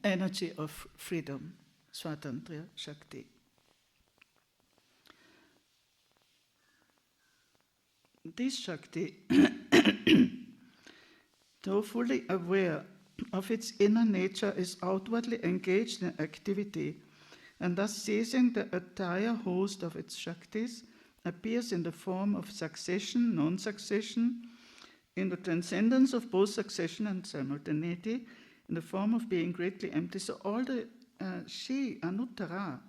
energy of freedom, Swatantra Shakti. This Shakti, though fully aware of its inner nature, is outwardly engaged in activity, and thus seizing the entire host of its Shaktis, appears in the form of succession, non-succession, in the transcendence of both succession and simultaneity, in the form of being greatly empty. So all the she, Anuttara,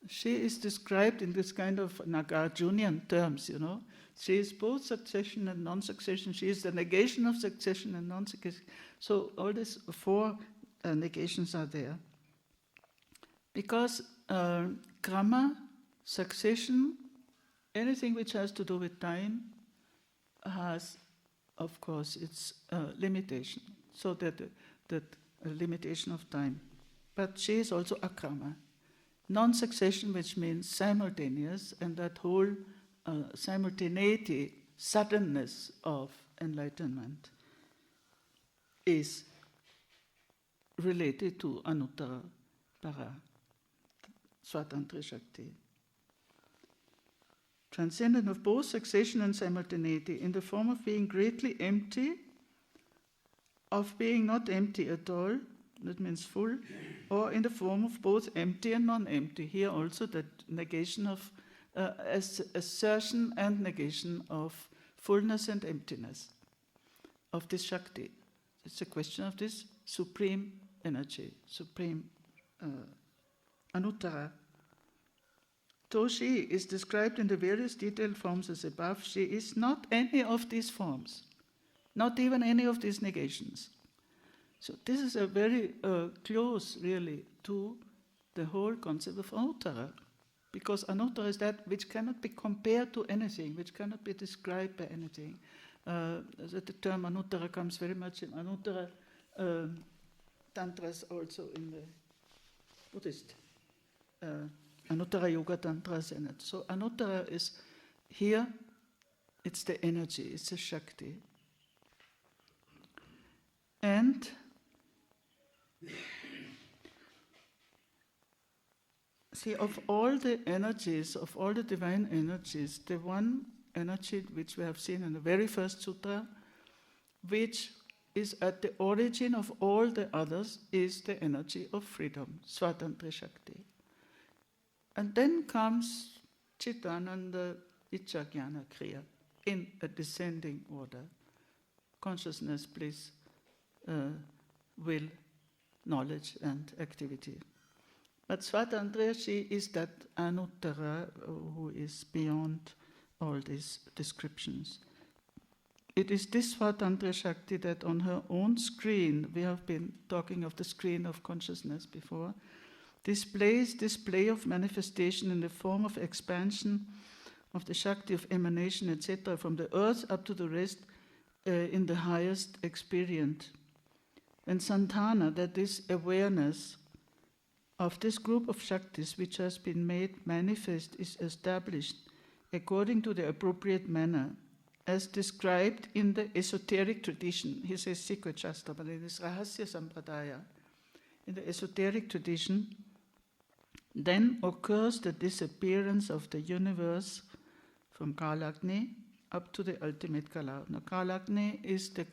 she is described in this kind of Nagarjunian terms, you know. She is both succession and non-succession. She is the negation of succession and non-succession. So all these four negations are there. Because karma, succession, anything which has to do with time has, of course, its limitation. So that limitation of time. But she is also akrama. Non-succession, which means simultaneous, and that whole simultaneity, suddenness of enlightenment is related to Anuttara Para, Swatantra Shakti. Transcendent of both succession and simultaneity, in the form of being greatly empty, of being not empty at all, that means full, or in the form of both empty and non-empty. Here also that negation of assertion and negation of fullness and emptiness of this Shakti. It's a question of this supreme energy, supreme Anuttara. Though she is described in the various detailed forms as above, she is not any of these forms, not even any of these negations. So this is a very close, really, to the whole concept of Anuttara, because Anuttara is that which cannot be compared to anything, which cannot be described by anything. The term Anuttara comes very much in Anuttara Tantras, also in the Buddhist Anuttara Yoga Tantras in it. So Anuttara is here, it's the energy, it's the Shakti. And see, of all the energies, of all the divine energies, the one energy which we have seen in the very first sutra, which is at the origin of all the others, is the energy of freedom, Swatantra Shakti. And then comes Chitananda, Ichcha, Jnana, Kriya, in a descending order. Consciousness, bliss, will, knowledge and activity. But Swatantra, she is that Anuttara who is beyond all these descriptions. It is this Swatantra Shakti that on her own screen, we have been talking of the screen of consciousness before, displays display of manifestation in the form of expansion of the Shakti of emanation, etc., from the earth up to the rest in the highest experience. And Santana, that is awareness of this group of Shaktis which has been made manifest, is established according to the appropriate manner, as described in the esoteric tradition. He says secret Shastra, but it is Rahasya Sampradaya. In the esoteric tradition, then occurs the disappearance of the universe from Kalagni up to the ultimate Kala. Now, Kalagni is the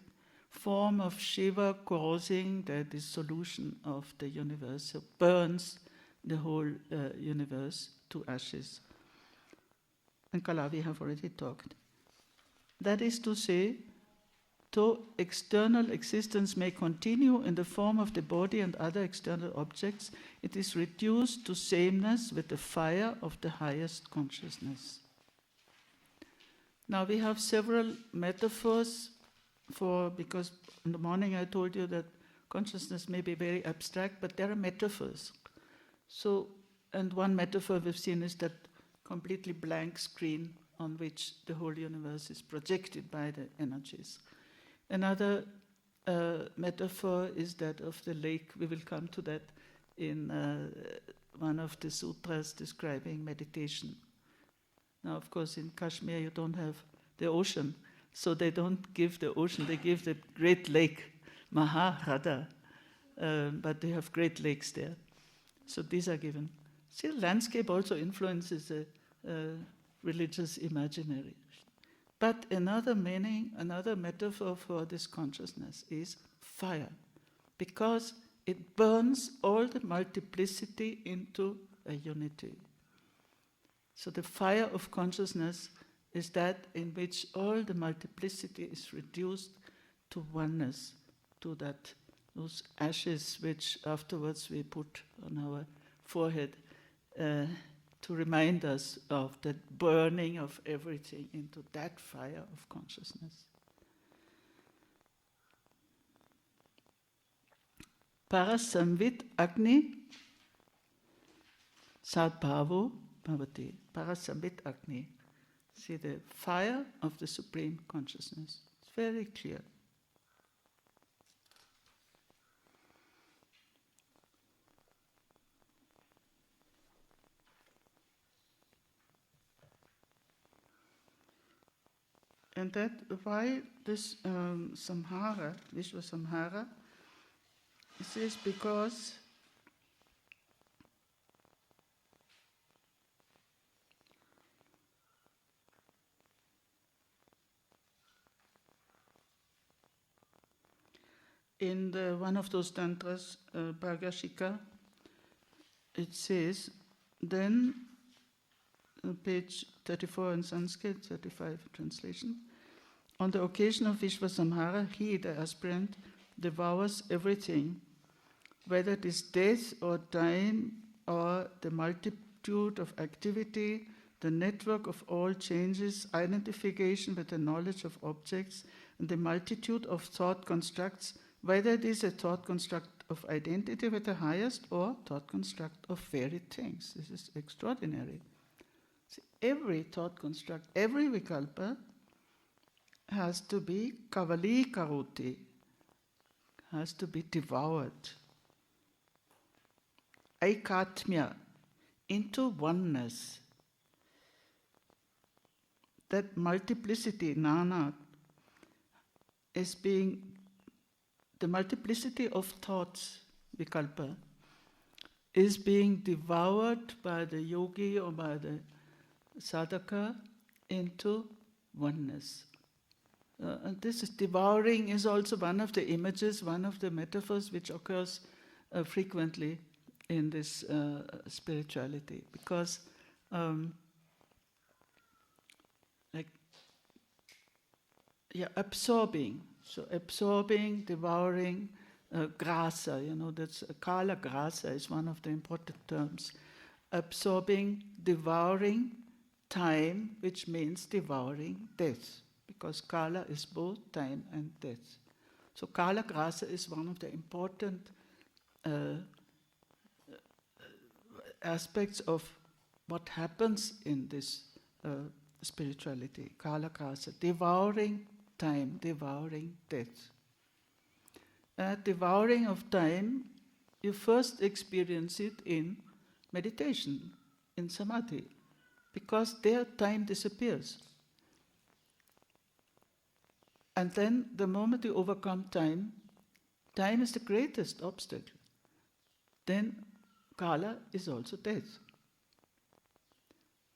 form of Shiva causing the dissolution of the universe, so burns the whole universe to ashes. And Kala we have already talked. That is to say, though external existence may continue in the form of the body and other external objects, it is reduced to sameness with the fire of the highest consciousness. Now we have several metaphors because in the morning I told you that consciousness may be very abstract, but there are metaphors. So, and one metaphor we've seen is that completely blank screen on which the whole universe is projected by the energies. Another metaphor is that of the lake. We will come to that in one of the sutras describing meditation. Now, of course, in Kashmir you don't have the ocean, so they don't give the ocean, they give the great lake, Maharada, but they have great lakes there. So these are given. See, landscape also influences the religious imaginary. But another meaning, another metaphor for this consciousness is fire, because it burns all the multiplicity into a unity. So the fire of consciousness is that in which all the multiplicity is reduced to oneness, to those ashes which afterwards we put on our forehead to remind us of the burning of everything into that fire of consciousness. Parasamvit Agni Sadbhavo Bhavati. Parasamvit Agni. See, the fire of the Supreme Consciousness. It's very clear. And that why this samhara, Vishwa Samhara, this is because in one of those tantras, Bhagashika, it says, then, page 34 in Sanskrit, 35 translation, on the occasion of Vishvasamhara, he, the aspirant, devours everything, whether it is death or time or the multitude of activity, the network of all changes, identification with the knowledge of objects, and the multitude of thought constructs, whether it is a thought construct of identity with the highest or thought construct of varied things. This is extraordinary. See, every thought construct, every vikalpa has to be kavali karoti, has to be devoured. Aikatmya, into oneness. That multiplicity, nana, is being the multiplicity of thoughts, vikalpa, is being devoured by the yogi or by the sadhaka into oneness. And this is devouring is also one of the images, one of the metaphors which occurs frequently in this spirituality, because absorbing. So absorbing, devouring, grasa, that's kala grasa is one of the important terms. Absorbing, devouring time, which means devouring death, because kala is both time and death. So kala grasa is one of the important aspects of what happens in this spirituality. Kala grasa, devouring time, devouring death. Devouring of time, you first experience it in meditation, in samadhi, because there time disappears. And then the moment you overcome time, time is the greatest obstacle. Then kala is also death.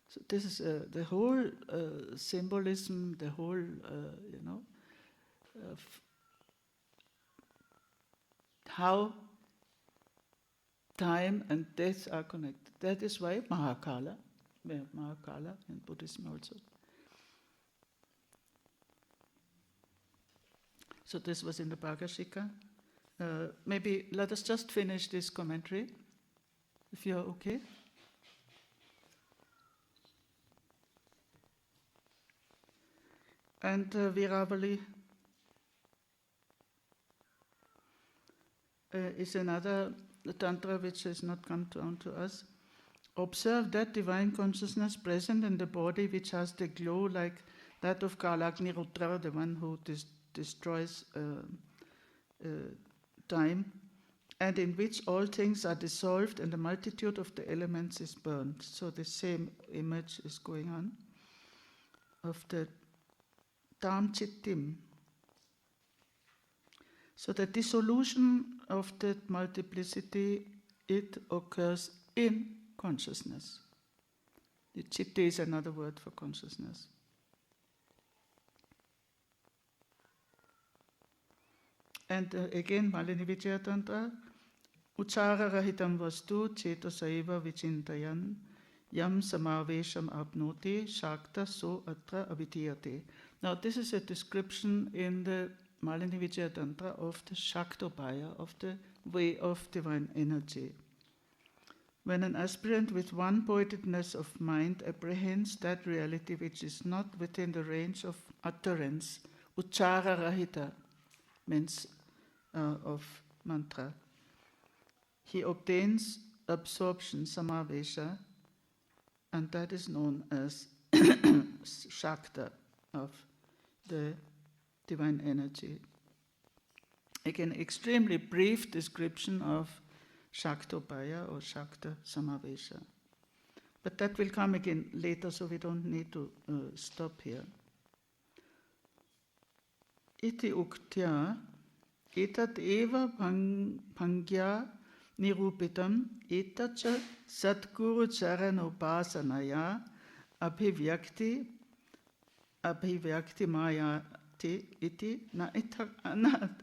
So this is the whole symbolism, the whole, how time and death are connected. That is why Mahakala, we have Mahakala in Buddhism also. So this was in the Bhagashika. Maybe let us just finish this commentary, if you're okay. And Viravali is another tantra which has not come down to us. Observe that divine consciousness present in the body which has the glow like that of Kalagni Rudra, the one who destroys time, and in which all things are dissolved and the multitude of the elements is burned. So the same image is going on of the Tam Chittim. So the dissolution of that multiplicity, it occurs in consciousness. The Chitta is another word for consciousness. And again, Malini Vijaya Tantra, Uchara Rahitam Vastu Chetasaiva Vichintayan Yam Samavesham Apnoti Shakta So Atra Avitiyate. Now this is a description in the Malini Vijaya Tantra of the Shaktopaya, of the way of divine energy. When an aspirant with one-pointedness of mind apprehends that reality which is not within the range of utterance, Uchara Rahita means of mantra, he obtains absorption, samavesha, and that is known as Shakta of the divine energy. Again, extremely brief description of Shaktopaya or Shakta Samavesha. But that will come again later, so we don't need to stop here. Iti uktya etat eva bhangya nirupitam etacha satguru charanopasanaya abhivyakti mayati iti na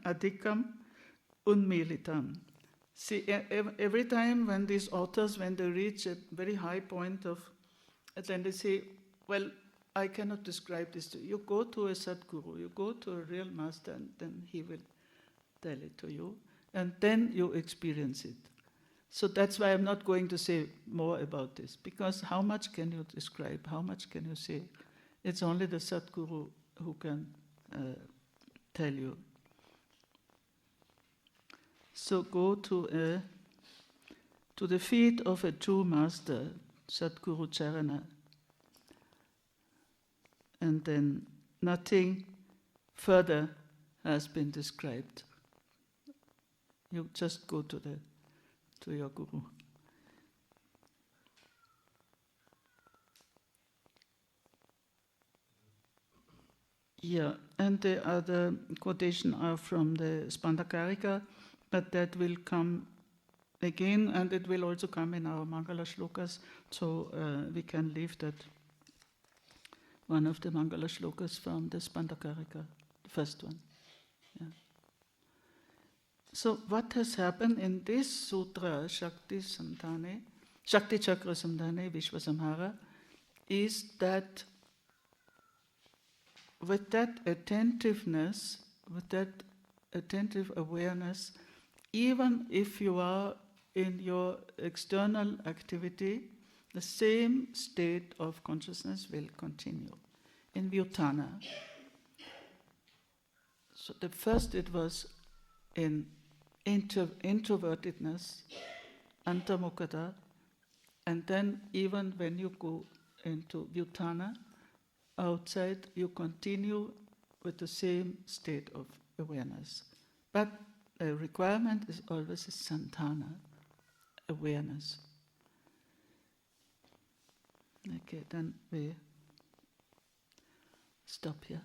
adhikam unmilitam. See, every time when these authors, when they reach a very high point of, then they say, well, I cannot describe this to you. You go to a Sadguru, you go to a real master, and then he will tell it to you, and then you experience it. So that's why I'm not going to say more about this, because how much can you describe? How much can you say? It's only the Sadguru who can tell you. So go to the feet of a true master, Sadguru Charana, and then nothing further has been described. You just go to your guru. Yeah, and the other quotation are from the Spandakarika, but that will come again, and it will also come in our Mangala Shlokas, so we can leave that one of the Mangala Shlokas from the Spandakarika, the first one. Yeah. So what has happened in this sutra, Shakti Chakra Samdhane Vishwasamhara, is that with that attentiveness, with that attentive awareness, even if you are in your external activity, the same state of consciousness will continue in Vyutana. So the first it was in introvertedness, antamukata, and then even when you go into Vyutana, outside, you continue with the same state of awareness. But a requirement is always a santana, awareness. Okay, then we stop here.